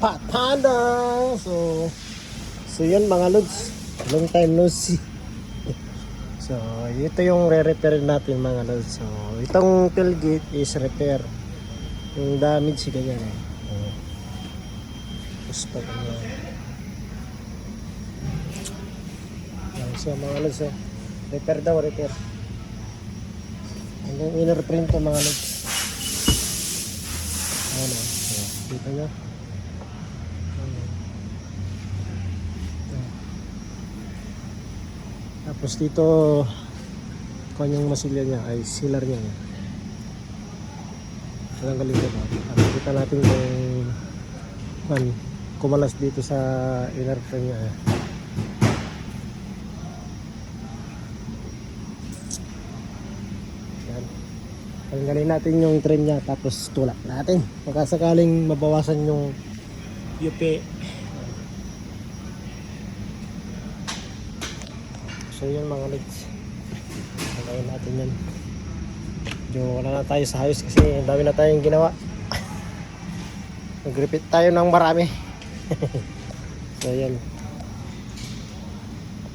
Panda. So yan mga lods, long time no see. So ito yung re-repair natin mga lods. So itong tailgate is repair. Yung damage ganyan eh. Tapos pa ganyan. So mga lods, repair daw, repair. Hanggang inner print to mga lods. Ano, kita nyo. Tapos dito kung yung masilya niya ay sealer niya. Walang galing ba? Kita natin kung kumalas dito sa inner frame niya. Yan. Tanggalin natin yung trim niya tapos tulak natin. Baka sakaling mabawasan yung UP. So yun mga legs, gagawin natin yan. Medyo wala na tayo sa hayos kasi dami na tayong ginawa. Nag-repeat tayo ng marami. So yan.